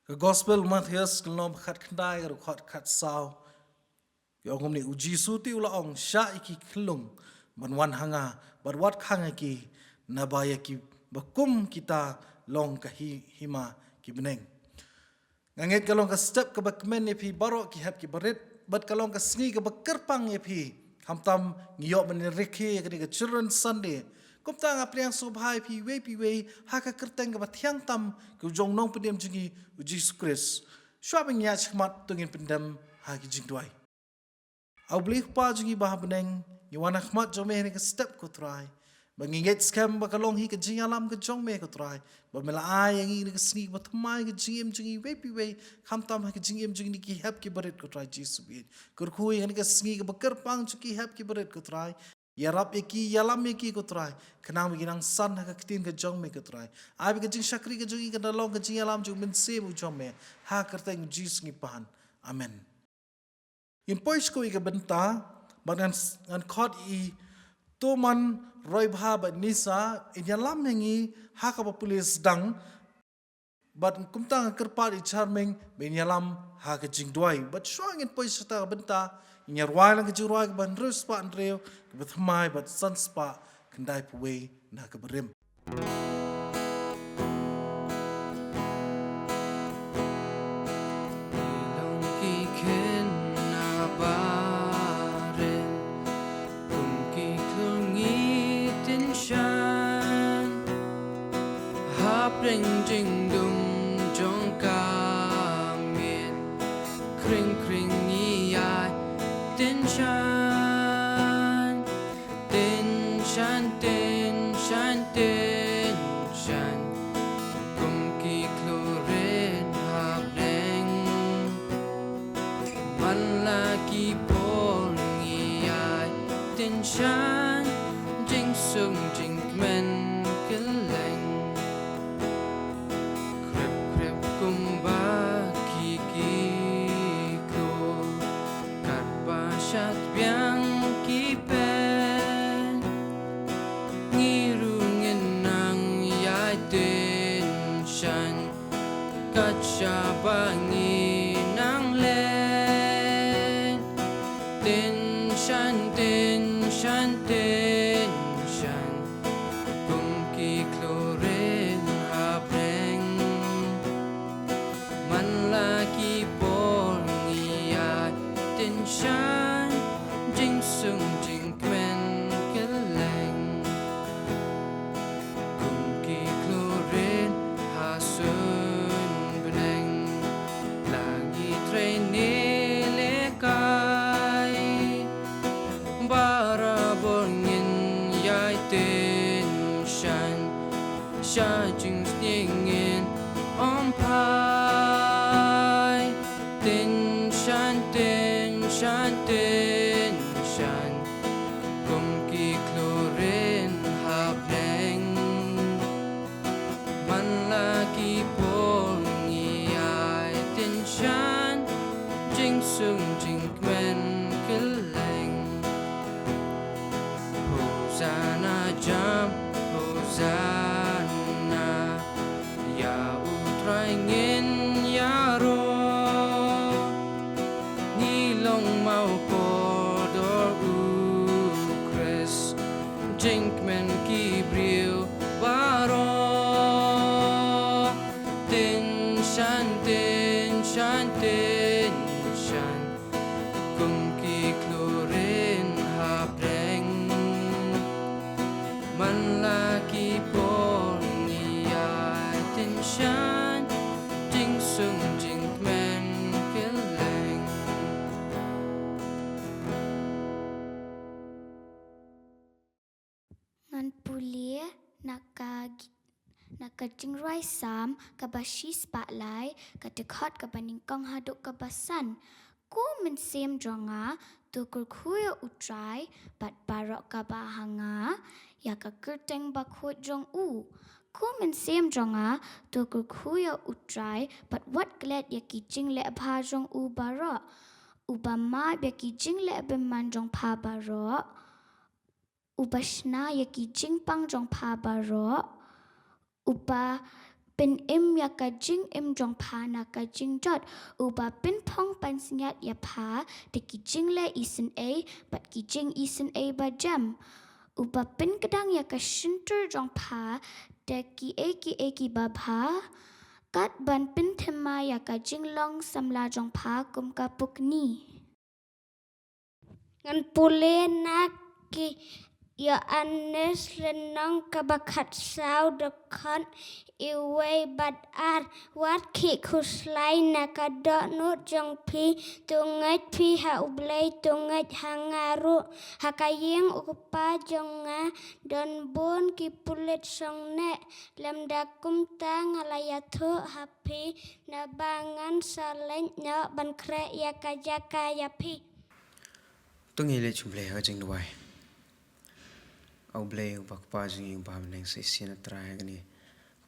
Ke gospel Mattheus kelom khat khandai ke khat sao. Ke ongom ni uji suti ula ong sya iki kelung banwan hanga barwat khanga ki nabaya ki bakum kita long ka hima ki beneng. Nganget kalong ka step ke bakmen ye pi barok ki hap ki barit bat kalong ka sngi ke bakerpang ye pi hamtam ngiyok menirikhi ke children Sunday. Kum tang apriang subhai pi we haka kerteng ke batiang tam ke ujong nong pendem jingi uji sukris. Syabing ya chmat tungin pendem haki jingduai. Au beli pa jingi bah beneng yuana khmat jome ke step ko try. Mengingat skam bakalong hi ke jing alam ke jong me ko try. Bamela ai yang ini ke sngi batmai ke jingi we hamtam ke jingi ki hap ki barit ko try Jesus bi. Kurkhui yang ke sngi ke bakerpang ki hap ki barit ko try. Yarap eki yalam eki ko try. Kenang biginang san ha ketin ke jong me ko try. Ai ke jing syakri ke jingi ke dalong ke jing alam ju men se bu jong me. Ha kerteng Jesus ngi pahan. Amen. Impois ko ika benta bagan an khot I Tuman Roy Bhaba Nisa inyalam hengi haka populis dang but kumtang kerpat I charming benyalam haka jingdwai but showing in poisata benta inyarwai lang kejurwai ban rus pa andreo betmai but sunspa kendai puwe na keberim. Ring jing dum jong ka miên kring kring yi ai tin shan tin shan tin shan tin shan kum ki kloren hap deng man la ki pol yi ai tin shan jing sung jing men bangi nang len tin shan kum ki kloren habreng man la ki por ngi ya tin shan jing sung jing kmen keleng kum ki kloren hasun Sha jing stingin on pie tin shan kum ki kloren habreng man la ki por ngi ai tin shan jing sung jing kmen keleng Hosanna jam Hosanna ngin yaro nilong mau podor ukres jinkmen kibril baro tin shan kum ki kloren habreng man la ki por ni ai tin shan sung jing men keleng ngan pulia naka jingrai sam kabashi spotlight katekot kabaningkong haduk kabasan ku mensem jonga tukur kuya utrai bat barok kabahanga ya kakerteng bakut jong u ku mensem jonga tukur kuya utrai bat wat glad ya kijing le abha jong u barok ubama ya kijing le abeman jong pa barok ubashna ya kijing pang jong pa barok upa เป็นยากะจิงจงพานากะจิงจอดอุบาเป็นพ่องปันสัญญายาพาแต่กิจิงและอีสันเอบัดกิจิงอีสันเอบาจัมอุบาเป็นกระดังยากะชินตุจงพาแต่กิบาพากัดบันเป็นเทมายากะจิงลองสำลาจงพากุมกะปุกนีงันปุเลนักกิya anes lenong kabakat sau dekat iwe badar wat ki kuslai nakadok nut jong pi tungai pi ha ublai tungai hangaru hakayeng upa jonga don bun ki pulet songne lem dakum ta ngalayathu hapi nabangan saleng nyo ban kre yakajaka yapi tungi le chumble ha jing duai au bleu bak pa jing ba neng se sin trai gani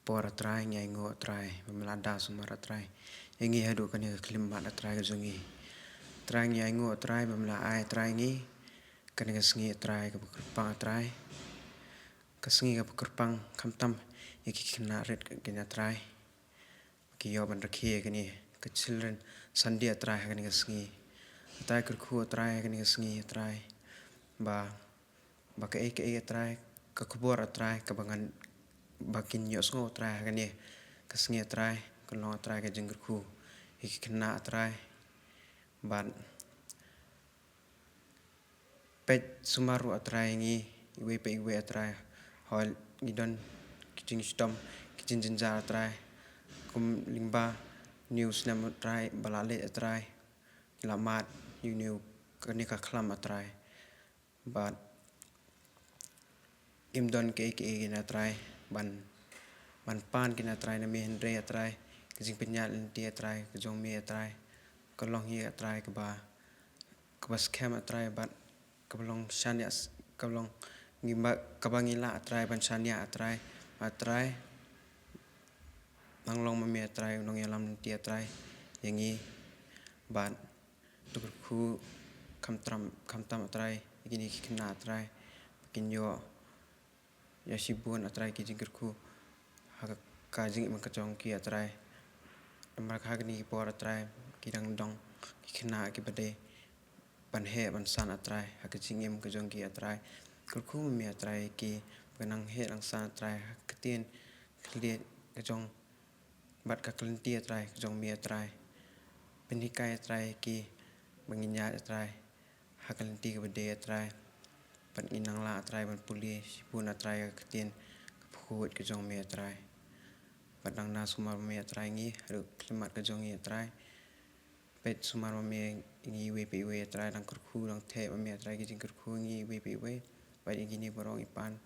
por trai ngai ngo trai melada sumara trai yengi hadu kani klim ba trai jungi trai ngai ngo trai memla ai trai ngi kani ngi trai ka pa trai kasngi ka kurpang khamtam yeki khna ret kani trai ki yo ban rakhi kani ka children sandia trai kani ngi trai kur khu trai kani ngi trai ba baka eke trai ka kubur trai ka bangan bakin yos ngo trai kani ka sngi trai ka lo trai ka jengger ku iki kena trai ban pet sumaru trai ngi iwe trai hol gidon kijing stom kijing jinja trai kum lingba news nam trai balale trai lamat you kani ka khlam trai ban im don ke na trai ban pan kina trai na mi hendre trai kijing penyal dia trai kejong mi trai kolong hi trai ke ba bas kem trai ban kablong shania kablong ngimba kabangila trai ban shania trai trai manglong ma mi trai nong yalam dia trai yangi ban tukur khu kam tam trai gini kina trai kinyo ya sibun atrai ki jingker ku ka jing man kachong ki atrai amar kha ni por atrai ki dang dong ki khna ki bade ban he ban san atrai ha ki jingem ka jong ki atrai ku mi atrai ki banang he lang san atrai ka tien kle ka jong bat ka klin ti atrai ka jong mi atrai ben hi kai atrai ki banginya atrai ha klin ti ka bade atrai ban inang la atrai ban puli sipun atrai ketien phut ke jong me atrai badang na sumar me atrai ngi ru klimat ke jong atrai pet sumar me ngi we atrai dang kurku dang the me atrai ki jing kurku ngi we ba ngi ni borong ipan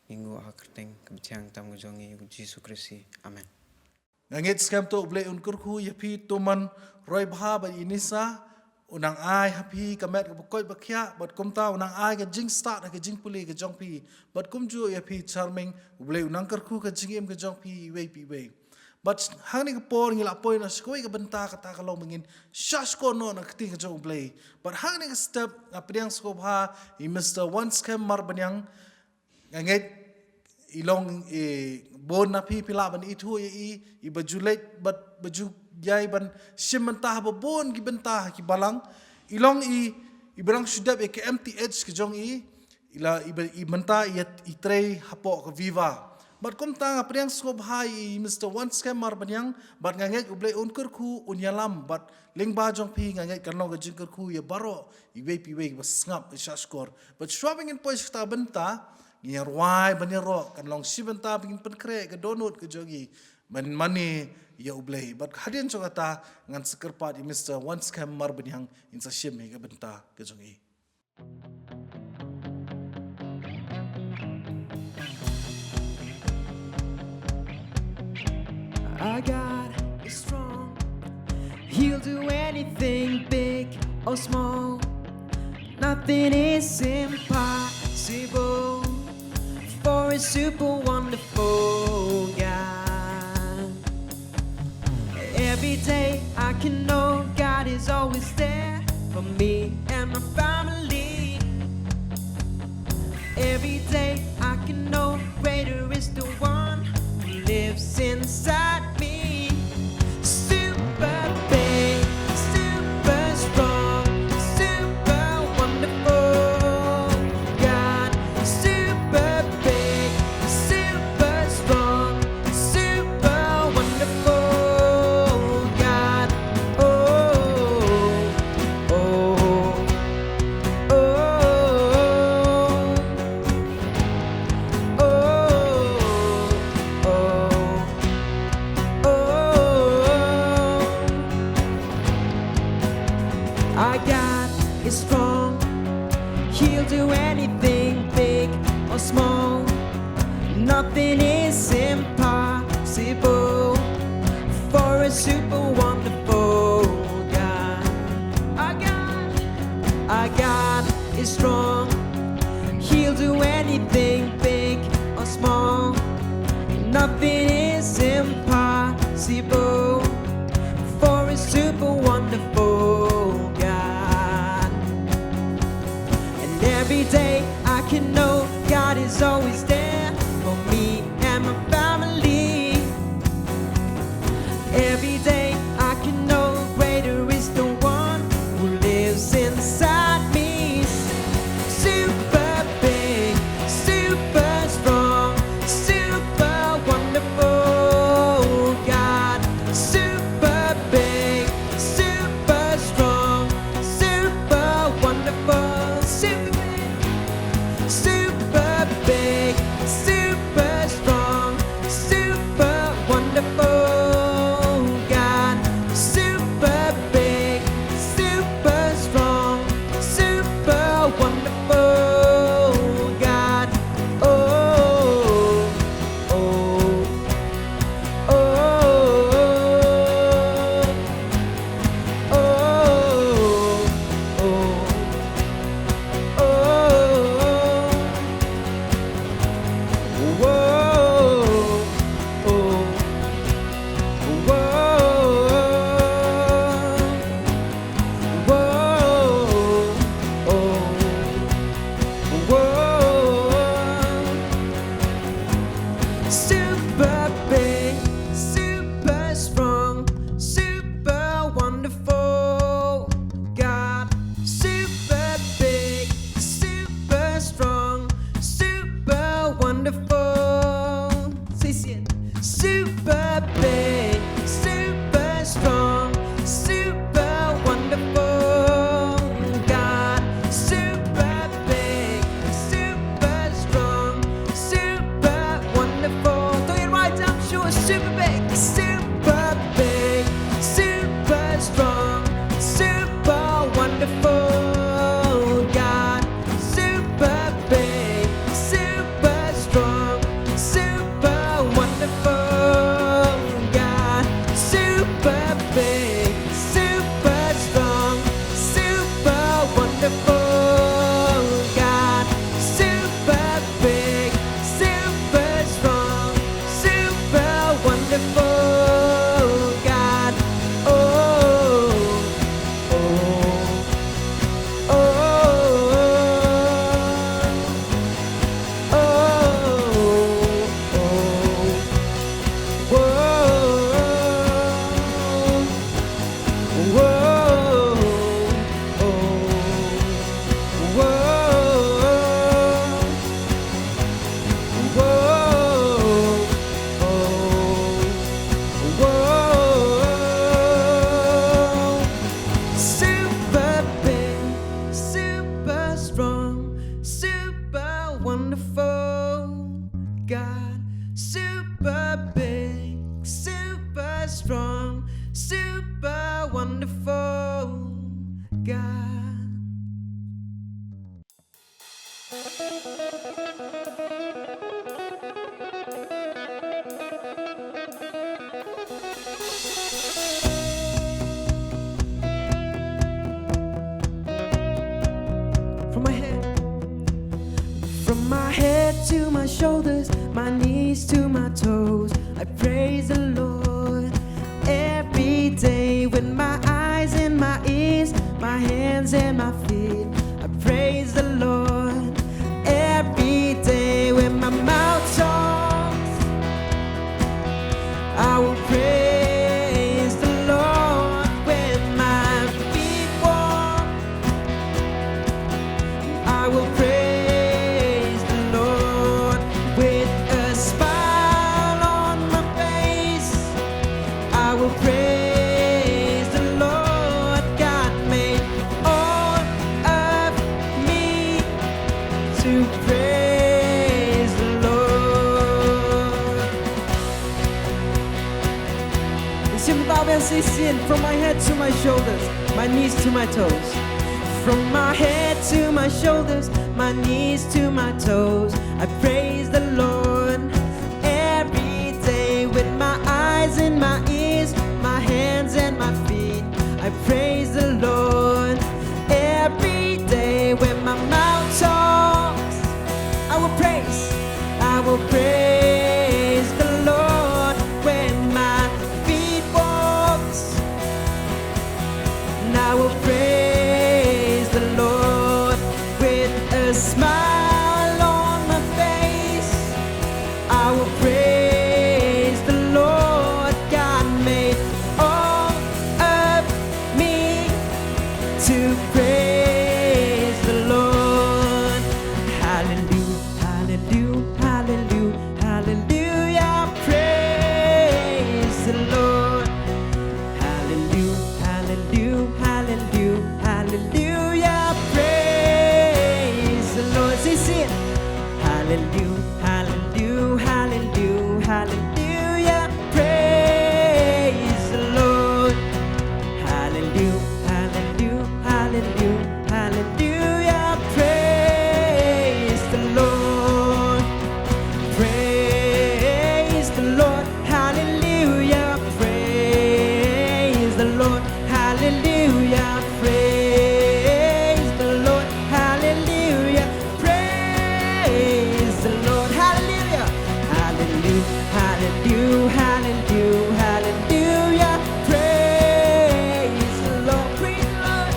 ngingo hakateng kebchang tam ke jong ngi Jesu Kristi amen ngit scam to ble un kurku yapi tuman roi bha ba inisa unang ai happy kamet ka koi bakhya but kum ta unang ai ka jing start ka jing puli ka jong pi but kum ju ya pi charming ble unang kar khu ka jing em ka jong pi we but hang ni ka por ngi la poi na skoi ka benta ka ta ka lo mangin shash ko no na kti ka jong ble but hang ni ka step apriang sko bha I Mr. One Scam mar banyang nget ilong bon na pi pila ban itu I bajulet but baju jai ban simantah ba bon ki bentah ki balang ilong I berang sudap ke MTH ke jong ila I benta I tray hapo ke viva but kom tang apriang skob hai Mr. One Scam mar banyang but nganget uble unkur khu unyalam but lingba jong pi nganget kanong ke jingkur khu ya baro I we bas ngap shashkor but shopping in pois ta benta ngiar wai banero kanong sibenta pingin penkre ke donut ke jogi man mani ya ublei but hadian chogata ngan sekerpat I Mr. One Scam mar banyang in sa shim ke benta ke jogi Our God is strong. He'll do anything big or small. Nothing is impossible for a super wonderful God. Every day I can know God is always there for me and my family. Every day I can know greater is the one who lives inside small, nothing is impossible for a super wonderful God. Our God is strong. He'll do anything big or small. Nothing is impossible for a super wonderful God. And every day I can know God is always there for me and my family. Every day I can know greater is the one who lives inside me. Super big, super strong, super wonderful God. Super big, super strong, super wonderful. Super big, super strong, super wonderful God. Super big, super strong, super wonderful God. Oh, oh, oh, oh, oh, oh. Super big, super strong, super wonderful God. Super big, super strong, super wonderful. Say it. Super big, super strong, super wonderful God. Super big, super strong, super wonderful. Don't get right down, sure. Super big, super strong, super wonderful God. Super big, super strong, super wonderful God. Super big, super strong, super wonderful God. Super big, super strong, super wonderful God. Oh, oh, oh, oh, super big, super strong, super wonderful God. Super big, super strong, super wonderful God. From my head to my shoulders, my knees to my toes, I praise the Lord every day with my eyes and my ears, my hands and my feet. I praise the Lord every day with my mouth talks. I will praise the Lord when my feet walk. I will praise the Lord with a smile on my face. I will praise the Lord. God made all of me to praise the Lord. Sing bow and say sin from my head to my shoulders, my knees to my toes. From my head to my shoulders, my knees to my toes, I praise the Lord every day with my eyes and my ears, my hands and my feet. I praise the Lord every day when my mouth talks. I will praise the Lord when my feet walks. And I will praise the Lord with a smile on my face. I will praise the Lord. God made all of me to praise the Lord. Hallelujah, hallelujah, hallelujah, hallelujah. Praise the Lord. Hallelujah, hallelujah, hallelujah, hallelujah. Praise the Lord. Say it. Hallelujah, hallelujah, hallelujah, hallelujah. Praise the Lord. Hallelujah, hallelujah, hallelujah, hallelujah. Praise the Lord. Praise the Lord. Hallelujah. Praise the Lord. Hallelujah. Praise the Lord. Hallelujah. Praise the Lord. Hallelujah. Hallelujah. Hallelujah. Hallelujah. Hallelujah. Praise the Lord. Praise the Lord.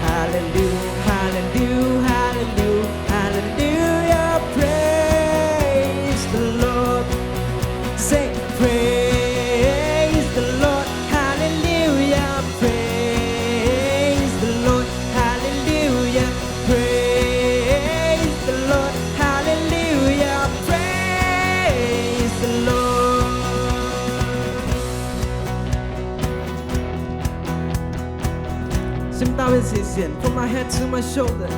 Hallelujah. Hallelujah. Hallelujah. Hallelujah. Praise the Lord. Say, praise the Lord, hallelujah, praise the Lord, hallelujah, praise the Lord, hallelujah, praise the Lord. From my head to my shoulder,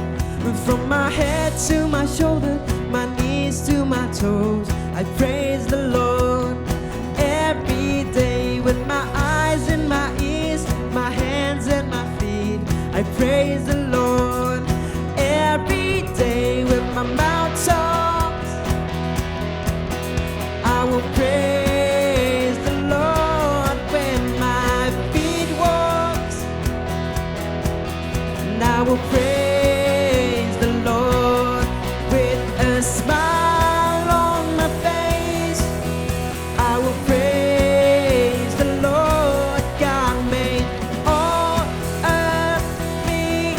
from my head to my shoulder, my knees to my toes, I praise the Lord every day with my eyes and my ears, my hands and my feet. I praise the Lord every day with my mouth talks. I will praise the Lord when my feet walks. And I will praise the Lord with a smile on my face. I will praise the Lord. God made all of me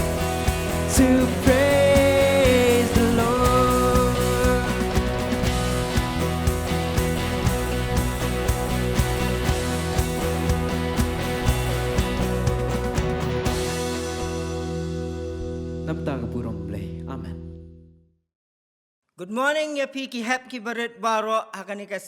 to praise the Lord. Namtaga purong play. Amen. Good morning, ya piki hap ki barit baro hakanika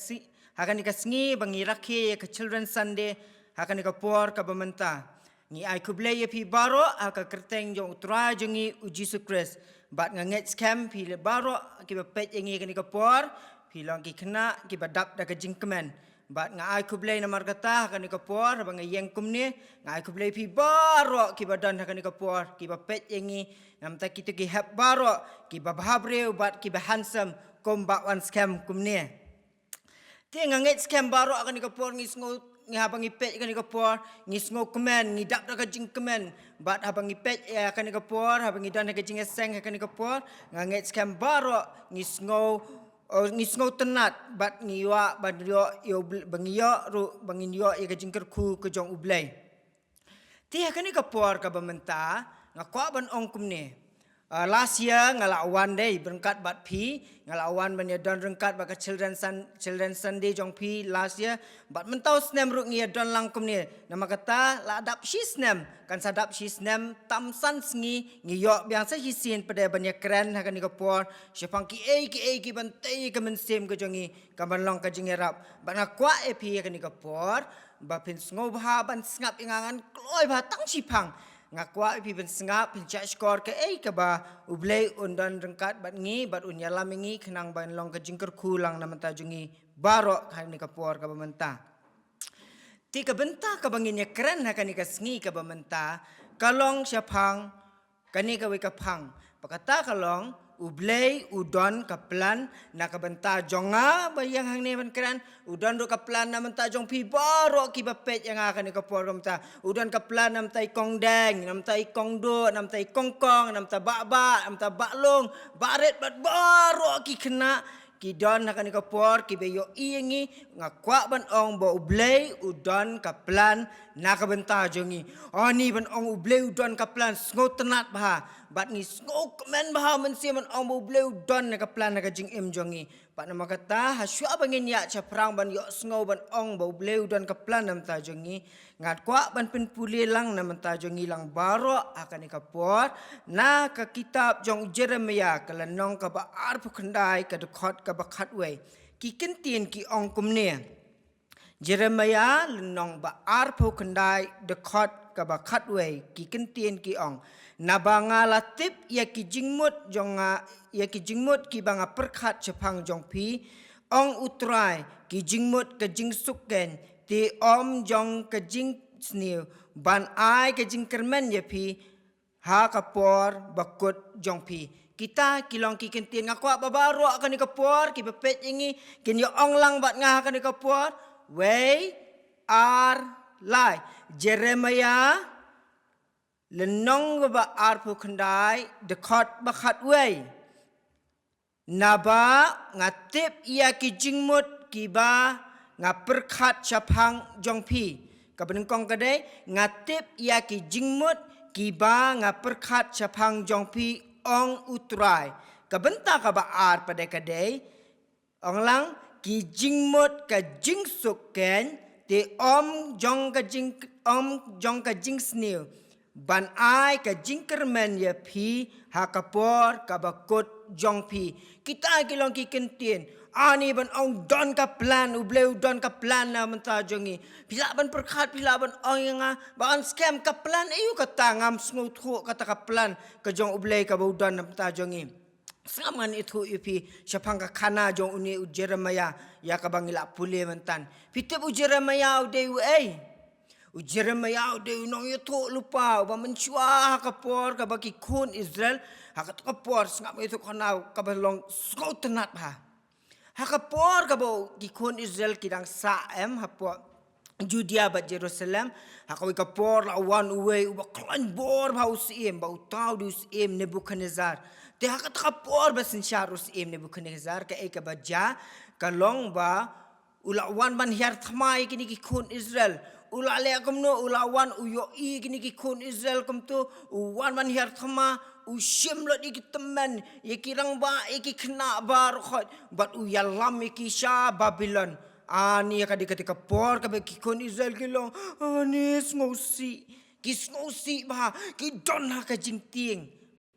sngi bangi rakhi ya ke Children's Sunday hakanika por ka bamenta. Ni ai kuble ya pi baro haka kerteng jong utra jongi uji sukres. Bat nganget scam pi le baro ki bapet yengi kanika por pi long ki kena ki badap da ka jingkemen. Bat nga ai kuble na markata hakanika por bangi yang kumne nga ai kuble pi baro ki badan hakanika por ki bapet yengi namta kita ki hap baro ki babhabre ubat ki handsome kom bak wan scam kumne. Ti nganget scam baro akan ikapor ngisngo ngi habang ipet akan ikapor ngisngo kemen ngi dak dak jing kemen bat habang ipet akan ikapor habang idan ka jing eseng akan ikapor nganget scam baro ngisngo tenat bat ngiwa badrio yo bangiyo ru banginyo ya ka jing kerku ke jong ublay. Ti akan ikapor ka bamenta ngakwa ban ong kumne. Last year ngalawan day berengkat bat pi ngalawan ban rengkat baka Children's Sunday jong pi last year bat mentau snem ruk ngi don langkum ni nama kata la adap shi snem kan sadap shi snem tamsan sngi ngi yo biasa hisin pada banyak keren hakan ni kapor syapang ki ki bantai ke mensem ke jongi kaban long ka jingerap bat ngakwa pi hakan ni kapor bapin sngo bha ban ngap ingangan kloi bha tang sipang ngakwa pi ben sengap pin chat skor ke ke ba ublei undan rengkat bat ngi bat unya lamingi kenang ban long ke jingker kulang na menta jungi barok kan ni kapor ka bamenta ti ka benta ka banginya keren ha kan ni ka sngi ka bamenta kalong syapang kani ka we ka phang pakata kalong ublay udon kaplan na kabanta jonga bayang hang ne ban kran udon ro kaplan na menta jong pi baro ki bapet yang akan ni kapor kamta udon kaplan nam tai kong deng nam tai kong do nam tai kong kong nam ta ba nam ta baklong baret bat baro ki kena ki don akan ni kapor ki beyo iengi ngakwa ban ong bo ublay udon kaplan na kabanta jongi oni ban ong ublay udon kaplan sngot tenat bah bat ni sngo kemen bah men si man ong bo ublay udon na kaplan na kajing im jongi pat nama kata hasya bangin ya chaprang ban yo sngo ban ong bo ublay udon kaplan nam ta jongi ngat kwa ban pen puli lang nam ta jongi lang baro akan ni kapor na ka kitab jong Jeremia kalanong ka ba ar pukandai ka dekot ka bakat we ki kentien ki ong kumne Jeremia lenong ba ar pukandai dekot ka bakat we ki kentien ki ong nabanga latip ya ki jingmut jonga ya ki jingmut ki banga perkhat chapang jong pi ong utrai ki jingmut ka jingsuken ti om jong ka jing sniu ban ai ka jing kermen ya pi ha kapor bakut jong pi kita kilong ki kentien ngakwa babaro akan ni kapor ki bepet ingi kin yo ong lang bat ngah akan ni kapor we are lai Jeremia lenong ba ar pu khandai dekot bakhat we naba ngatip ia ki jingmut ki ba ngaperkhat chapang jongpi kabenengkong kadai ngatip ia ki jingmut ki ba ngaperkhat chapang jongpi ong utrai kabenta ka ba ar pada kadai ong lang ki jingmut ka jingsuk ken te om jong ka jing sniu ban ai ka jingkermen ya pi hakapor ka bakut jong pi kita kilong ki kentien ani ban ong don ka plan ubleu don ka plan na menta jongi pila ban perkhat pila ban ong yang ban scam ka plan ayu kata ngam smooth kata ka plan ka jong ublei ka bodon na menta jongi sangaman itu ipi syapang ka kana jong uni Jeremia ya ka bangila puli mentan pitep Jeremia de Jeremia de nong itu lupa ba mencua kapor ka bagi kun Israel hakat kapor sangam itu kana ka balong skautenat ba hakapor ka bo gikon Israel kidang saem hapo Judea ba Jerusalem hakawi kapor lawan uwe uba klan bor ba usim ba utaw du usim Nebukadnezar te hakat kapor ba sinsyar usim Nebukadnezar ka eka ba ja kalong ba ulawan ban hiar thamai kini gikon Israel ulale akamno ulawan uyo i kini gikon Israel kamtu uwan ban hiar thama usim lo di teman yakirang ba iki kena barkhot bat uyalam iki sha Babylon ani ka ketika por ka kon Israel kilong ani sngosi ba ki don ha ka jingting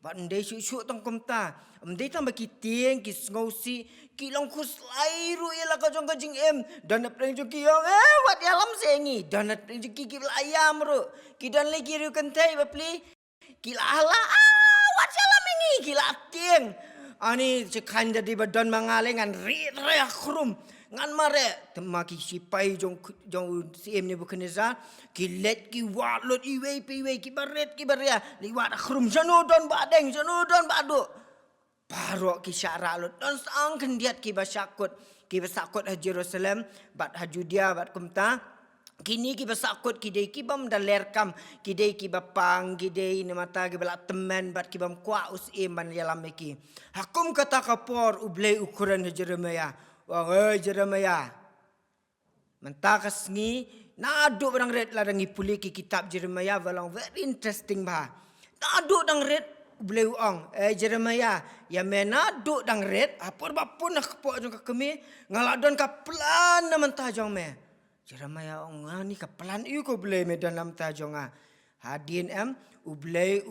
bat ndai shu tong komta ndai tam ki ting ki sngosi kilong khuslai ru ila ka jong ka jing em dan preng ju kiong wat yalam sengi dan ju ki ayam ru ki dan lagi ru kentai bapli kila ala wat salam ini gila ting ani cekan jadi badan mangalengan re khrum ngan mare temaki sipai jong CM Nebukadnezar kilet ki walot iwe ki baret ki baria liwat khrum janudon badeng janudon badu paro ki syara lot don sang kendiat ki basakut Jerusalem bat Judea bat kumta kini ki basakut kidei ki bam dalerkam kidei ki bapang kidei ni mata ki balak teman bat ki bam kwa us iman yalam ki hakum kata kapor ublei ukuran Jeremia wah Jeremia mentakas ni nadu barang red larangi puli ki kitab Jeremia walang very interesting bah nadu dang red ublei ong Jeremia ya menadu dang red apor bapun nak po jong kami ngaladon ka plan na mentah jong me Jeremia ong ni ka plan iu ko blei me dalam tajonga hadin ublei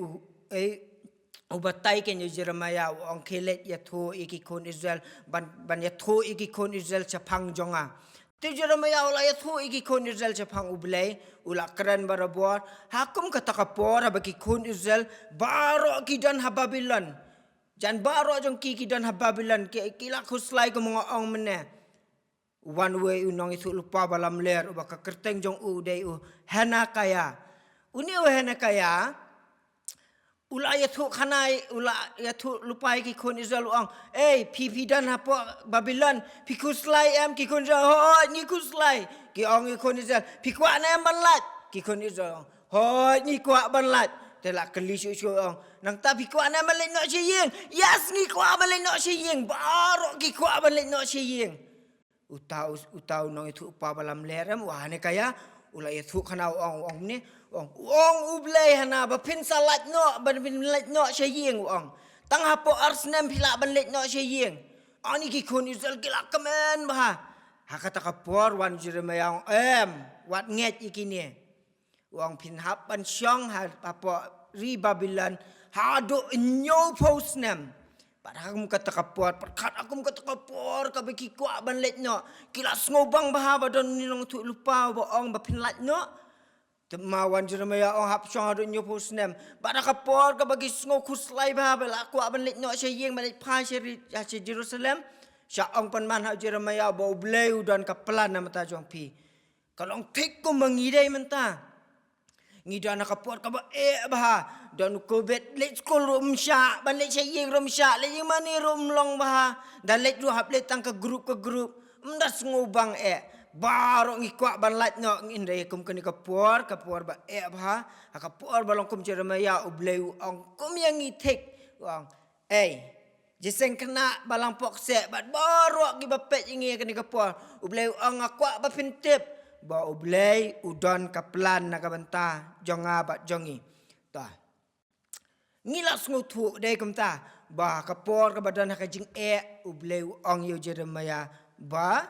ubatai ken Jeremia ong kelet ya thu iki kon Israel ban ya thu iki kon Israel chapang jonga te Jeremia ula ya thu iki kon Israel chapang ublei ula keren barabor hakum kata kapor bagi kon Israel baro kidan ha Babylon jan baro jong ki dan ha Babylon kila khuslai ko mga ong mene one way unong itu lupa balam ler ubaka kerteng jong u dei u Henakaya uni u Henakaya Ula ya tu kanai, ula ya tu lupai ki kon Israel ong. Pi dan apa Babylon, pi kuslai ki kon Israel, ni kuslai. Ki ong ki kon Israel, pi kuat na banlat, ki kon Israel. Ni kuat banlat. Telak keli syuk ong. Nang tapi kuat na balik nak syeng. Yes ni kuat balik nak syeng. Baru ki kuat balik nak syeng. Utau nong itu upa balam lerem wah ne kaya ula ya tu kana ong ni. Ong ublay hana ba pin salat no ban pin lat no syeng ong. Tang hapo arsnem pila ban lat no syeng. Ani ki kon Israel kila kemen bah. Ha kata kapor wan Jeremiah wat nget ikini. Wang pin hap ban syong ha apa ri Babylon ha do nyo posnem. Pada aku kata kapor perkat aku kata kapor ka beki kuat ban lat no. Kila ngobang bah badon ni nong tu lupa ba ong ba pin lat no. Temawan Jeremiah ong hap syong adun nyo posnem. Pada kapor ka bagi sngo kuslai bah bela kuat ban lat no syeng balik pa syri Jerusalem. Sya ong pan man ha Jeremiah ba bleu dan kaplan na mata jong pi. Kalau ong tik ko mangidai menta. Ngida nak kapor ka ba bah dan ko bet let skol rum sya ban let syeng rum sya let yang mani rum long bah dan let ru hap let tang ke grup mdas ngobang baru ngikuak ban lat no indai kum keni kapor ba bah kapor balong kum Jeremiah ubleu ong kum yang itik wang jiseng kena balang pok se bat baru gi bapet ingi keni kapor ubleu ong akuak ba pintip ba ublei udon kaplan na kabanta jonga bat jongi ta ngilas ngutu dei kum ta ba kapor ka badan ka jing ubleu ong yo Jeremiah ba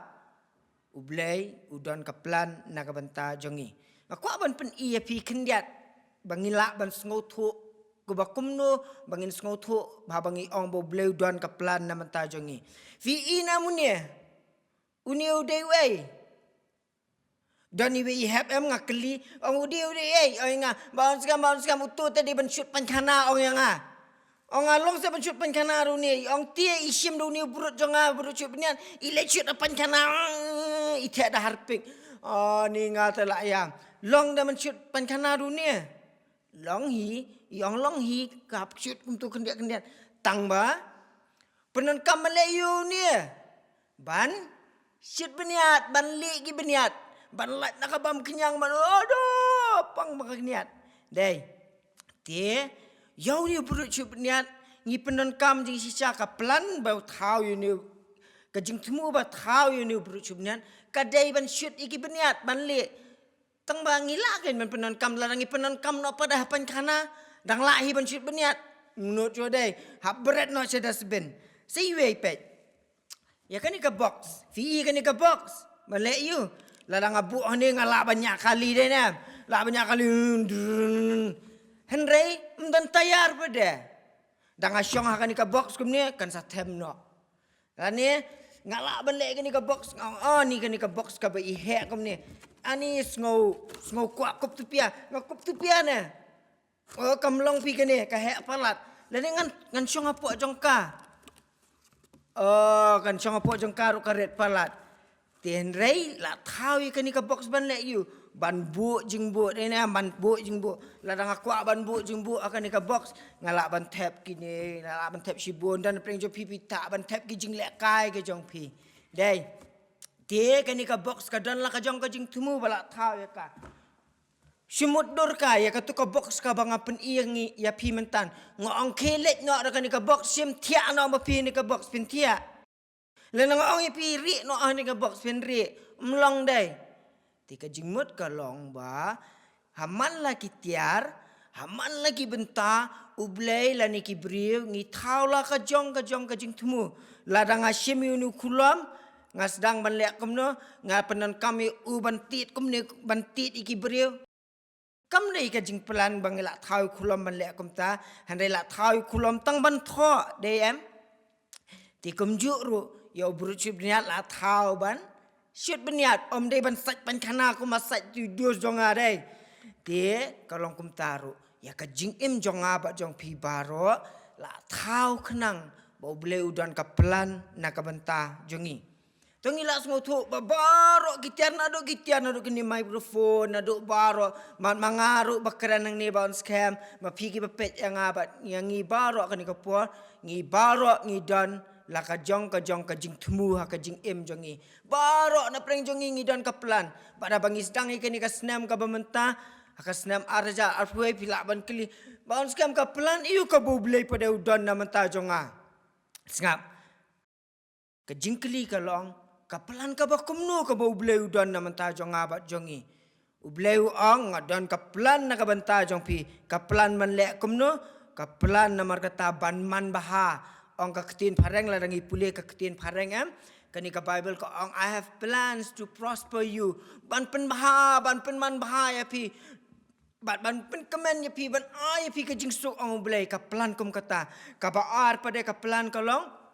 ublay udon kaplan na kabanta jongi. Aku aban pen iya pi kendiat bangila ban sngotu kubakumno bangin sngotu ba bangi ong bo ublay udon kaplan na manta jongi. Fi ina munia uni udai doni we have ngakli ong udi oi nga baun skam utu tadi ban shoot pankana ong yang ong along sa banchut pankana runi ong tie isim runi burut jonga burut chut penian ile chut pankana ite ada harpik ni ngata la yang long da banchut pankana runi long hi kap chut untuk kendiat tang ba penon kamaleyu ni ban chut beniat ban li gi beniat ban lat nakabam kenyang man aduh pang bakniat dei tie Yau ni buruk cup niat ngi penon kam jing sisa kaplan bau thau you ni kajing temu ba thau you ni buruk cup niat kadai ban shoot iki beniat ban le tang ba ngila kan ban penon kam larangi penon kam no pada hapan kana dang lahi ban shoot beniat menurut jo dai hab berat no sedas ben sei we pet ya kan ke box fi kan ke box male you larang abu ni ngala banyak kali deh na la banyak kali Henry mdan tayar pada. Dang asyong akan ni ka box kum ni kan sa tem no. Ani ngala balik ni ka box ni kan ni ka box ka ba ihe kum ni. Ani sngo kuak kup tupia, ngakup tupia na. Kamlong pi kan ni ka he palat. Lani ngan syong apo jongka. Kan syong apo jongka ru karet palat. Henry la thau kan ni ka box ban le you. Ban bu jing bu ni ban bu jing bu ladang aku ban bu jing bu akan ni ka box ngalak ban tap kini ngalak ban tap sibun dan pring jo pipi tak ban tap ki jing lek kai ke jong pi dai tie kan ni ka box ka dan la ka jong ka jing tumu balak thau ya ka simut dor ka ya ka tu ka box ka bang apen iangi ya pi mentan ngong kelet no ka ni ka box sim tia no ma pi ni ka box pin tia lenang ngong pi ri no ni ka box pin ri mlong dai Tika jingmut kalong ba, haman lagi tiar, haman lagi benta, ublay lani kibriu, ngi tau la kajong kajing temu. Ladang asyim yunu kulam, ngasdang banlek kumno, ngapanan kami u bantit kumni bantit ikibriu. Kam na ikajing pelan bang ilak tau kulam banlek kumta, handai lak tau kulam tang bantho, DM. Tikum juru, ya ubrut niat lak tau ban. Syut beniat om dei ban sat pan kana ku masat tu dos jonga dei. Dia kalau kum taru ya ka jing im jonga ba jong pi baro la thau khnang bo ble udan ka plan na ka banta jongi. Tong ila semua tu barok kitian naduk kini microphone naduk barok mangaruk bakaran nang ni baun scam mapiki bepet yang abat yang ngi barok kani kapur ngi barok ngi dan la kajong kajing temu ha kajing jongi barok na preng jongi ngi dan kaplan pada bangi sedang ikani ka senam ka bamenta ka senam arja arpuai pilak ban keli baun scam kaplan iu ka boblei pada udan na menta jonga sengap kajing keli kalong kapelan ka ba kumno ka ba ublay udan na manta jong abat jongi ublay ang ngadan kapelan na ka banta jong pi kapelan man le kumno kapelan na markata ban man baha ang ka ketin pareng la dangi pule ka ketin pareng kani ka bible ko ang I have plans to prosper you ban pen man baha ya pi ban pen kemen ya pi ban ai pi ka jingsuk ang ublay kapelan kum kata ka baar pada kapelan kolong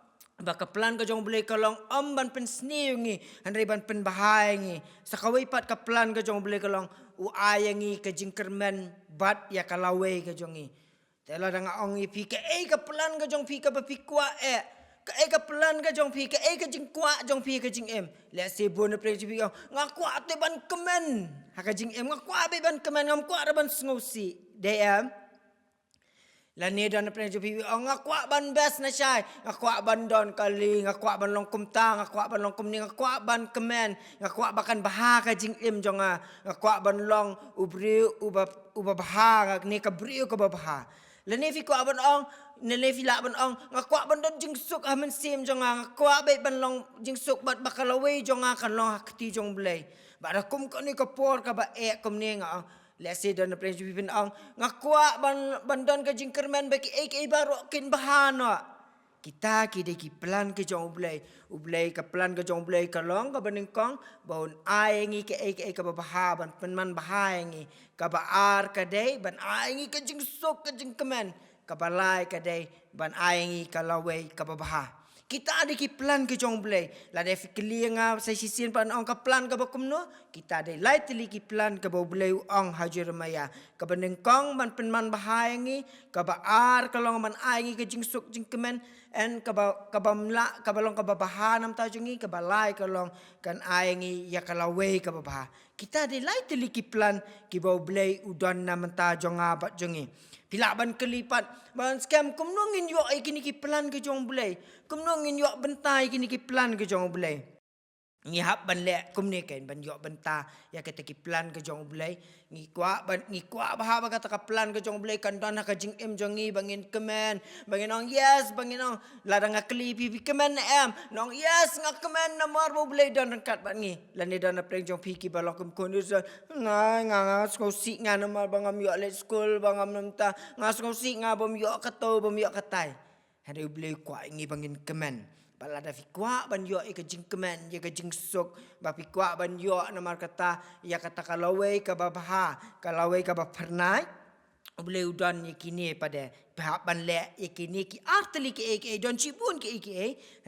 baka plan ka jong boleh kalong ban pen sni ngi handai ban pen bahai ngi sakawai pat ka plan ka jong boleh kalong u ayangi ka jingkermen bat ya kalawe ka jongi tela dang ong pi ka ka plan ka jong pi ka bapi kwa ka plan ka jong pi ka jing kwa jong pi ka jing le sebon pre pi ngaku ate ban kemen ha ka jing ngaku abe ban kemen ngam kwa ban sngosi de Lani dan pernah jumpa ngakwa ban best na syai ngakwa ban don kali ngakwa ban long kumta ngakwa ban long kumni ngakwa ban kemen ngakwa bakan baha ka jing jonga ngakwa ban long ubri uba baha ni ka bri ka baha lani fi kwa ban ong nele fi la ban ong ngakwa ban don jing suk ha men sim jonga ngakwa be ban long jing suk bat bakalawe jonga kan long hakti jong blai bara kum ko ni ka por ka ba kum ni nga let's say dan pren pipin ang ngakwa bandan ka jingkerman baki baro kin bahana kita kide ki plan ke jong ublay ka plan ka jong ublay ka long ka baningkong baun ayengi ke ka baha ban penman bahayengi ka baar ka day ban ayengi ka jingsok ka jingkeman ka balai ka day ban ayengi ka laway ka baha kita ada ki plan ke jong blay la de fikli nga sa sisin pan ong ka plan ka bakum no kita ada lightly ki plan ka blay ong hajir maya ka banengkong man penman bahayangi ka baar ka long man aingi ka jingsuk jingkemen en ka bamla ka balong ka babahanam ta jongi ka balai ka long kan aingi ya ka laway ka babaha kita ada lightly ki plan ki blay udan na menta jonga bat jongi pilaban kelipat ban scam kumnongin yo ai kini ki plan ke jong blay kumnongin yo bentai kini ki plan ke jong blay ngi hab ban le kumne ken ban yo benta ya kata ki plan ke jong blay ngi kwa baha ba kata ka plan ke jong blay kan dan ka jing jongi bangin kemen bangin ong yes bangin ong ladang akli pi kemen nong yes ngak kemen na mar bo blay dan kat ban ngi lani dan preng jong pi ki balong kum konus nga sko si nga na mar bangam yo le school bangam namta nga sko si nga bom yo kato bom yo katai hade blay kwa ngi bangin kemen balada fi kwa ban yo ka jing kemen ya ka jing sok ba fi kwa ban yo na mar kata ya kata kalawe ka babaha kalawe ka ba pernai boleh udan yakini pada pihak ban le yakini ki artli ki don cibun ki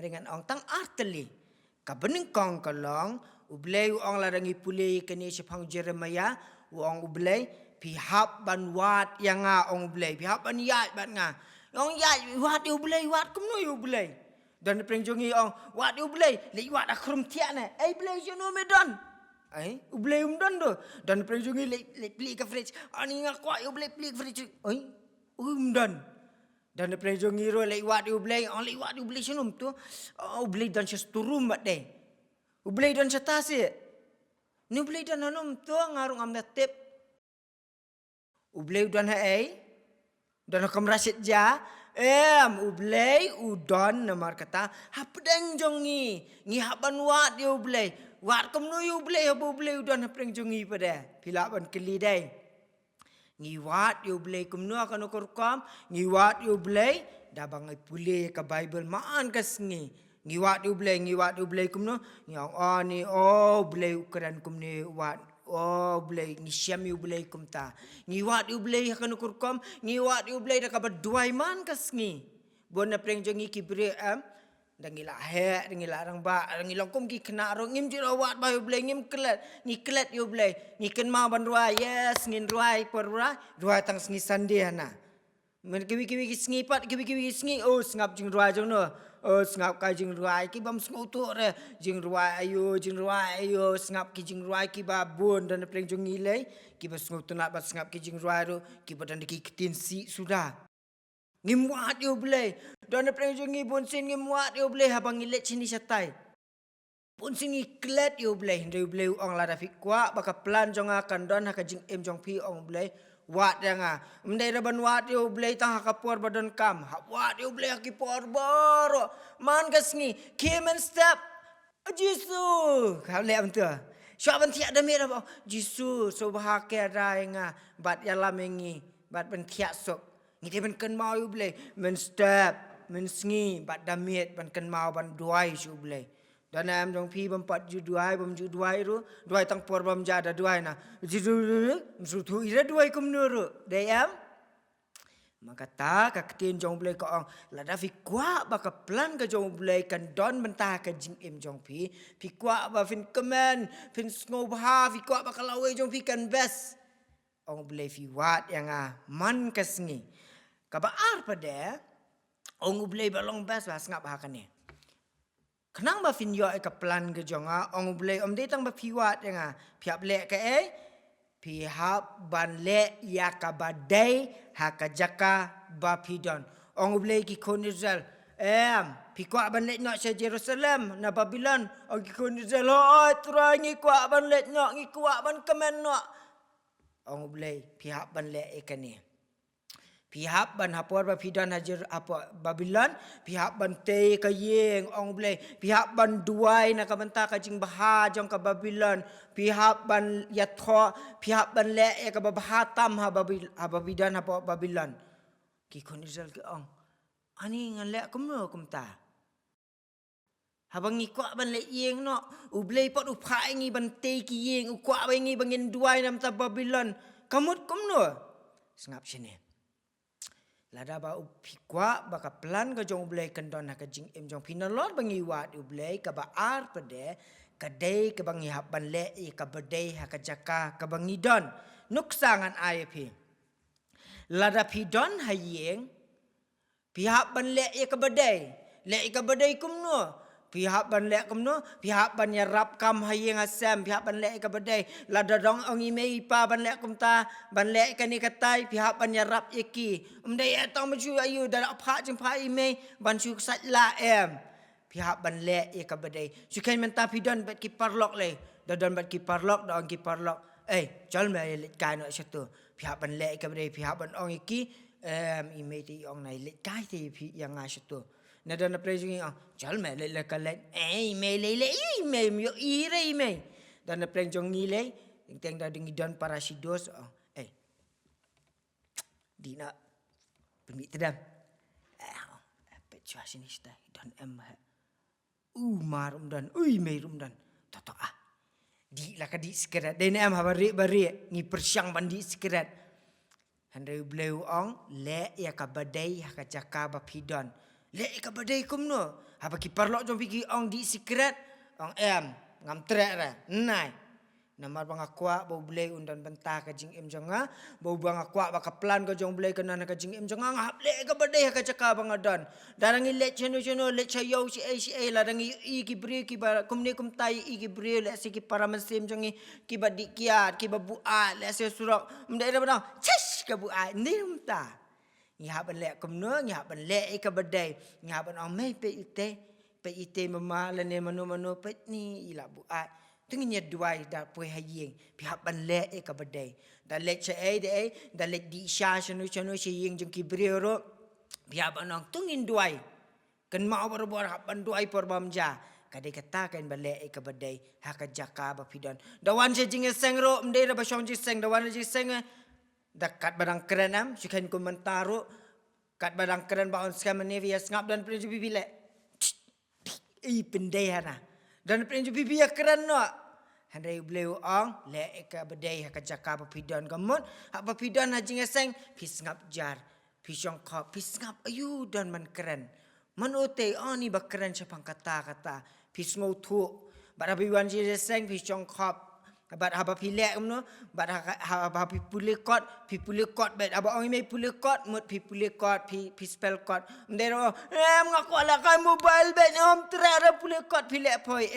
dengan ong tang artli ka beningkong kalong ublei ong ladangi pulei kini sepang Jeremia wong ublei pihak ban wat yang ong ublei pihak ban yat ban nga ong yat wat ublei wat kumno ublei dan prenjongi ong wat ublei le wat akrum tiana blei jono medan ublei umdan do dan prenjongi le pli ka fridge ani ngakwa ublei pli fridge umdan dan prenjongi ro le wat ublei ong le wat ublei sunum tu ublei dan sesturum mat de ublei dan setase ni ublei dan hanum tu ngarung am tip ublei dan dan kam rasid ja ublei udon namar kata hapdeng jongi ngi haban wat dia ublei wat kamno ublei habu ublei udon hapdeng jongi pada pilaban keli dai ngi wat ublei kamno akan ukur kam ngi wat ublei dabang ai pule ka bible maan kasngi ngi wat ublei kamno ngi ani ublei ukuran kumni wat ublei ni syam ublei kumta ngi wat ublei akan ukur kom ngi wat ublei da ka baduai man kasngi bona preng jongi kibre dangila dangila rang ba dangila kom ki kena ro ngim jiro wat ba ublei ngim klet ublei ngi ken ma ban ruai yes ngin ruai por ruai tang sngi sande hana มันkiwi sengi pat kiwi sengi oh sengap jing ruai jong no oh sengap kai jing ruai ki bam sengu tu re jing ruai ayo sengap ki jing ruai ki ba bun dan pleng jong ngilei ki ba sengu tu nak ba sengap ki jing ruai ru ki ba dan ki ketin si sudah ngimuat yo blei dan pleng jong ngi bun sin ngimuat yo blei habang ngilet sini satai pun sini klet yo blei ndeu blei ong la da fik kwa ba ka plan jong akan don ha ka jing em jong pi ong blei wat yang mendai raban wat yo blei tang hakapor badan kam wat yo blei hakipor boro man kasngi came and step jisu kau le betul siapa tiak demi apa jisu so bahake ada yang bat yalam mengi bat ben tiak sok ngide ben ken mau yo blei men step men sngi bat damit ben ken mau ban duai yo blei dan am jong pi bampat ju duai bam ju duai ru duai tang por bam jada duai na ju tu ira duai kum nuru dai am maka ta ka ketin jong blei ko ong la da fi kwa ba ka plan ka jong blei kan don mentah ka jing em jong pi kwa ba fin kemen fin sngo ba fi kwa ba ka lawe jong pi kan best ong blei fi wat yang man ka sngi ka ba ar pada ong blei ba long best ba ngap ha kan ni Kenang ba fin yo ka plan ke jonga ong blei om dei tang ba piwat yang piap le ka pihap ban le ya ka badai ha ka jaka ba pidon ong blei ki kon Israel pikwa ban le nyok se Jerusalem na Babylon ong ki kon Israel oi trangi kwa ban le nyok ngi kwa ban kemen no ong blei pihap ban le ka ni pihak ban hapor ba pidan hajar apa Babylon pihak ban te ka yeng ong blei pihak ban duai na ka banta ka jing baha jong ka Babylon pihak ban yatho pihak ban le ka bahatam ha Babylon apa Babylon ki kon Israel ke ong ani ngan le kumno kumta habang ngikwa ban le yeng no u blei pot u pha ngi ban te ki yeng u kwa ba ngi bangin duai nam ta Babylon kamut kumno sengap sini lada ba upikwa baka plan ka jong blei kan don ka jing em jong pinalor bangi wat u blei ka ba ar pade ka dei ka bangi hap ban le ka badei ha ka jaka ka bangi don nuksangan IAP lada pi don hayeng pihak ban le ka badei kumno pihak ban le kumno pihak ban yarap kam hayeng asam pihak ban le ka badai lada dong ong imei pa ban le kumta ban le ka ni katai pihak ban yarap iki umdai atong maju ayu dala pha jing pha imei ban su sat la pihak ban le ka badai sukan menta pidon bat ki parlok le dadon bat ki parlok dong ki parlok jol me le kai no satu pihak ban le ka badai pihak ban ong iki imei ti ong nai le kai ti yang satu nada na prejing jal me le kalet me yo ire me dan na prejong ngile teng da dingi don para sidos di na pemik tedam pecua sini sta don marum dan me rum dan toto di la ka di sekret den habari ngi persyang bandi sekret handai bleu ong le ya ka badai ha ka jaka ba pidon le ka badai kumno apa ki parlok jom pigi ong di secret ong ngam trek ra nai namar bang akwa bo blei undan bentah ka jing em jonga bo bang akwa ba ka plan ka jong blei kana ka jing em jonga ngap le ka badai ka caka bang adon darangi le cheno le chayo si la dangi i ki bri ki ba kumne kum tai i ki bri le si ki para mesim jongi ki ba dikiat ki ba buat le se surok mdai ra bang chesh ka buat ni umta ngah ban le kumno ngah ban le ka badai ngah ban ong mai pe ite mama lane mano pe ni ila buat tenginya duai da poi hayeng pihak ban le ka badai da le che da le di sha chanu che yeng jeng kibrioro pihak ban ong tungin duai kan mau berbuat hak ban duai por bamja kadai kata kan bale ka badai hak jaka ba pidon dawan je jing sengro mdei da ba shong ji seng dawan ji seng dekat barang kerenam sukan komentaru kat barang keren baon skam ni via ngap dan prinju bibi le pendai hana dan prinju bibi ya keren no handai bleu ong le ka bedai ka jaka papidon gamut hak papidon hajing seng pis ngap jar pisong kop pis ngap ayu dan man keren man ote ni ba keren sepang kata pis ngau tu barabi wan ji seng pisong kop bat haba pilek no bat haba pipulekot bet aba ong me pulekot mut pipulekot spell kot mdero ngaku ala kai mobile bet om tra pulekot pilek poi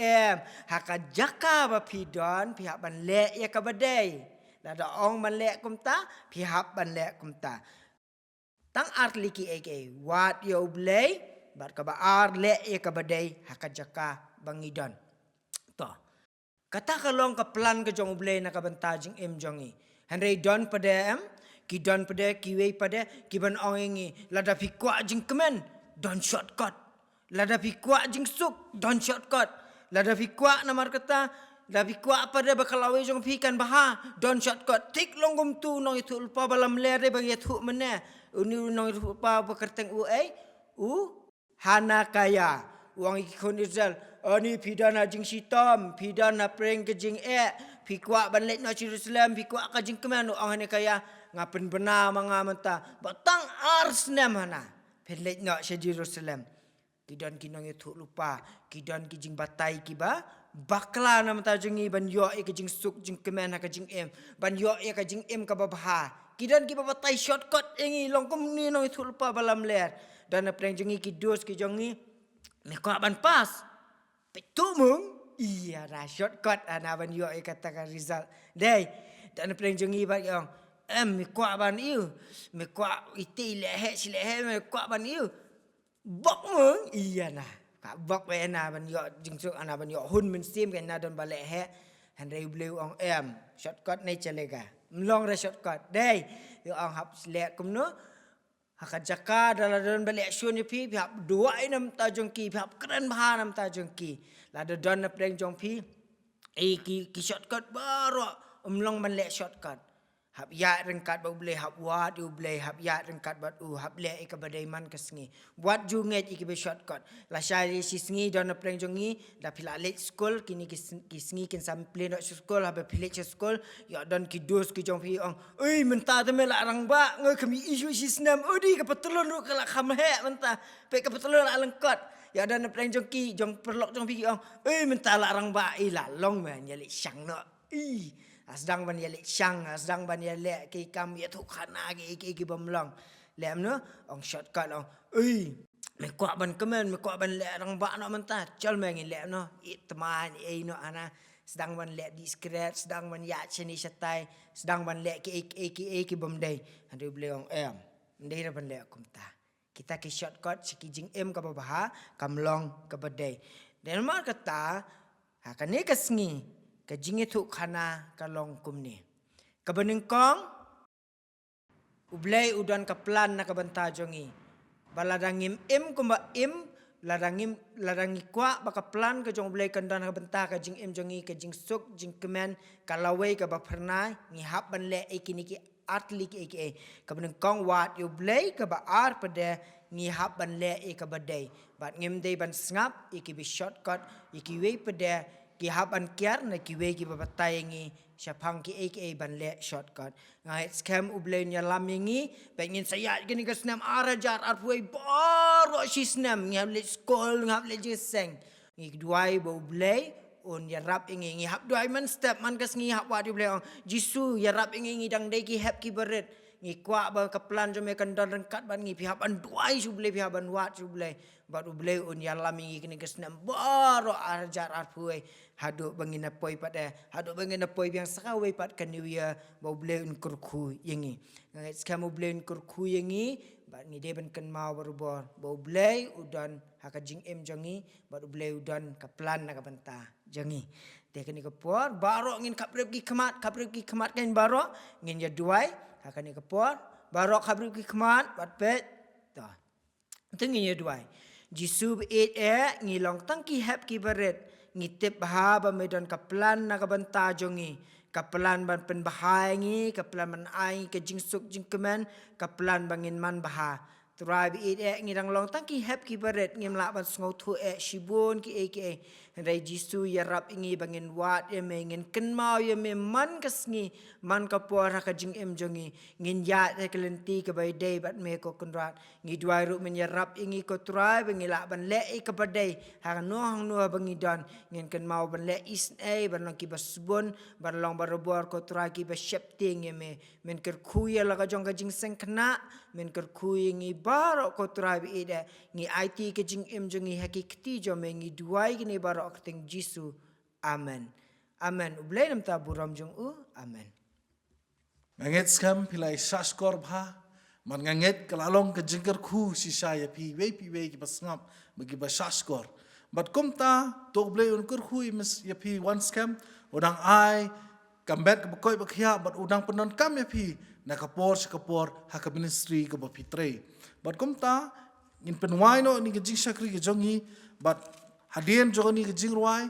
haka jaka ba pidon pihak ban lek ya ka badai lada ong ban lek kumta pihak ban lek kumta tang art liki aka wat yo blay bat ka ba ar lek ya ka badai haka jaka bangidon to kata kalong ka plan ka jong blay na ka bantajing jongi Henry don pada ki don pada ki wei pada ki ban ong ingi lada pi kwa jing kemen don shortcut lada pi kwa jing suk don shortcut lada pi kwa namar kata lada pi kwa pada bakalawe jong pi kan baha don shortcut tik longgom tu nong itu lupa balam lere bagi itu mena uni nong itu lupa bekerteng hana kaya uang ikon Israel ani pidana jing sitam pidana preng ke jing pikwa ban let no Jerusalem pikwa ka jing kemen uang hana kaya ngapen benar manga menta batang arsnem hana pelet no Jerusalem kidan kinong itu lupa kidan ki jing batai kiba bakla nam ta jingi ban yo e ka jing suk jing kemen ka jing ban yo e ka jing ka babha kidan ki batai shortcut engi longkom ni no itu lupa balam ler dan preng jingi ki dos ki jongi me ko ban pas petumung iya ra shortcut ana ban yo e katakan result dei dan preng jingi ba yong me ko ban iu me ko ite le he sile he me ko ban iu bok mung iya na ka bok we na ban yo jingsuk ana ban yo hun men sim kan na don bale he han rei bleu ong shortcut nei chalega mlong ra shortcut dei yo ong hap le kum no haka jaka dalam don balik action pi pihak dua nam ta jongki pihak keren bah nam ta jongki la don na preng jongpi ki shortcut baru umlong balik shortcut hab ya rengkat ba boleh hab wat u boleh hab ya rengkat bat hab le ka badai man kesngi buat junget iki be shortcut la syari si sngi don na preng jongi da pila late school kini ki sngi kin sample dok school hab pila school ya don ki dos ki jongpi ong oi menta te mela rang ba ngoi kami isu si snam odi ka petelon ru kala kham he menta pe ka petelon la lengkot ya don na preng jongki jong perlok jongpi ong oi menta la rang ba ila long man yali syang no sedang ban yalek syang sedang ban yalek ki kam ya tu khana ki bamlang lem no ong shortcut ong me kwa ban kemen me kwa ban le rang ba no menta chal me ngi le no itman no ana sedang ban le discreet sedang ban ya cheni satai sedang ban le ki bomdai ande bleong ndai ra ban le kumta kita ki shortcut ki jing ka baha kamlong ka badai dan mar kata hakane kasngi kajing itu khana kalong kumni kabenengkong ublay udan kaplan na kabanta jongi baladangim kumba ladangi kwa baka plan ka jong ublay kandan kabanta ka jing jongi ka jing suk jing kemen kalaway ka bapernay ngihap ban le ikiniki atli ki kabenengkong wat ublay ka ba ar pada ngihap ban le ka badai bat ngim day ban sngap iki bi shortcut iki way pada ki haban kiar na ki we ki babatay ngi syapang ki aka ban le shortcut ngai scam ublay nya lam ngi pengin saya gini ka snam arajar arpuai baro si snam ngap le school ngap le jeseng ngi duai bo ublay on ya rap ngi hap duai man step man kas ngi hap wa di ublay jisu ya rap ngi dang dai ki hap ki beret ngi kwa ba ka plan jome kan don rengkat ban ngi pihak ban duai sublay pihak ban wat sublay bat ublay on ya lam ngi kini ka snam baro arajar arpuai haduk bangina poi pada haduk bangina poi yang sakawai pat kan new year bau bleun kurku yengi ngait kamu bleun kurku yengi bat ni deben kan mau berubah bau blei udan haka jing jongi bat blei udan ka plan na ka banta jongi de kan ka por baro ngin kaprep ki kemat kan baro ngin ya duai haka ni ka por baro kaprep ki kemat bat pet ta tengin ya duai jisub 8 ngilong tangki hap ki beret ngitip bahaba medan kaplan na kabanta jongi kaplan ban pen bahai ngi kaplan man ai ke jing suk jing kemen kaplan bangin man baha tribe it ngirang long tang ki hap ki baret ngim la ban sngo thu shibun ki rai Jisu ya rap ingi bangin wat ya me ngin ken mau ya me man kasngi man ka por ka jing jongi ngin ya te kelenti ke bai dei bat me ko kunrat ngi duai ru men ya rap ingi ko trai bangi la ban le ke badai ha no hang no bangi dan ngin ken mau ban le is ban long ki basbon ban long barobor ko trai ki ba shepting ya me men ker kuya la ka jong ka jing seng kena men ker kuya ngi baro ko trai bi ida ngi IT ke jing jongi hakikti jo me ngi duai ni baro akting Jisu. Amen. Amen. Ublay nam ta buram jong amen. Nganget skam pilai saskor bha man nganget kalalong ke jingker khu si saya pi we ki basngap bagi basaskor but kumta to ublay un kur khu mis ya pi one scam udang ai kambet ke bakoi bakhia but udang penon kam ya pi na kapor ha ka ministry ke ba pitre but kumta in penwai no ni ke jing sakri ke jongi but hadien joni ke jing ruai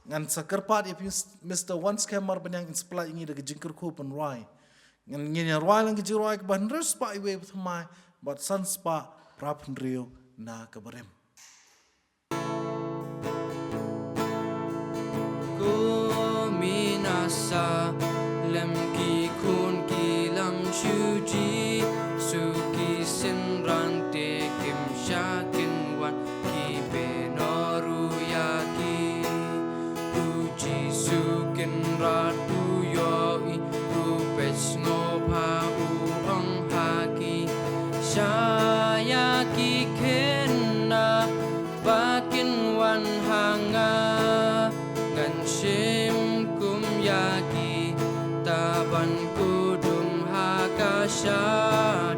ngan sakarpat ya pi Mr. One Scammer banyang inspla ingi de ke jingker khu penwai ngan ngin ruai lang ke jing ruai ke ban res pa iwe thmai but san spa prapun rio na ke barem Ko minasa lem ki kun ki lam shu ji su ki sin ran te kim sha kin wan ki be no ru ya ki uji su kin ra tu yo i u pech no pa u ong ha ki sha ya ki ken na ba kin wan hanga ngan shim kum yaki taban kudum hakasha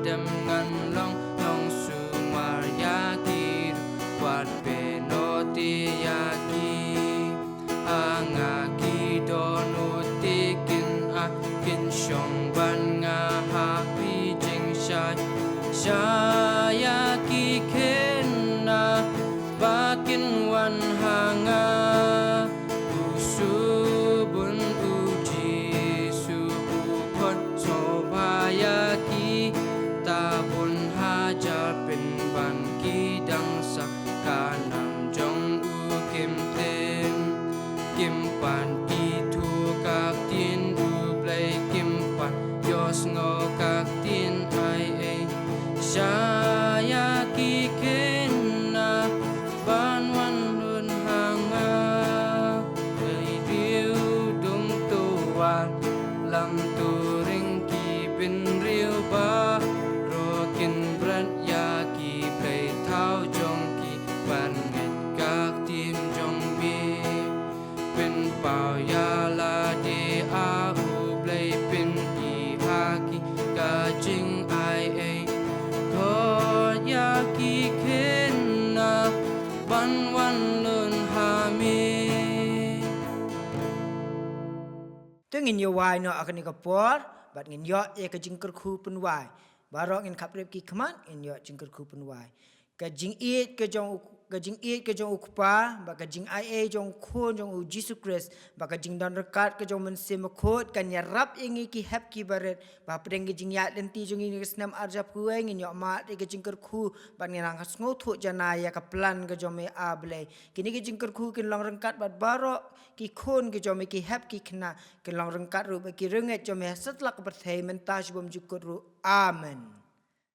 dem ngan long long sumar yaki wat benoti yaki angaki donutikin akin shong ban nga happy jing shai shayaki kenna bakin wan hanga usubun uji subu kon sobayaki tabun hajar pen ban kidang sa kanam jong u kim tem kim pan ki thu kak tin u play kim pan yos ngo kak tin ai e shayaki kenna ban wan lun hanga ei riu dung tuan lam tu ring ki bin riu ba rokin brat ya ki play thao jong ki ban nget kak tim jong bi bin pao ya la de a u play bin i ha ki ka jing ai e ko ya ki kenna ban wan lun ha mi Tu ngin yo wai no akan ni kapor bat ngin yo e ka jingker khu pun wai barok ngin kaprep ki khaman ngin yo jingker khu pun wai ka jing it ke jong ukpa ba ka jing ai jong khon jong u Jesus Christ ba ka jing dan rekat ke jong men sim khot kan ya rap ingi ki hap ki baret ba preng ke jing ya lenti jong ini snam arjap ku ngin yo ma ke jingker khu ba ngin ang sngo thu jana ya ka plan ke jong me able kini ke jingker khu kin long rengkat bat barok ki khon ke jom ki hap ki khna ke long rengkat ru ki renget jom satlak berthai mentaj bom jukut ru amen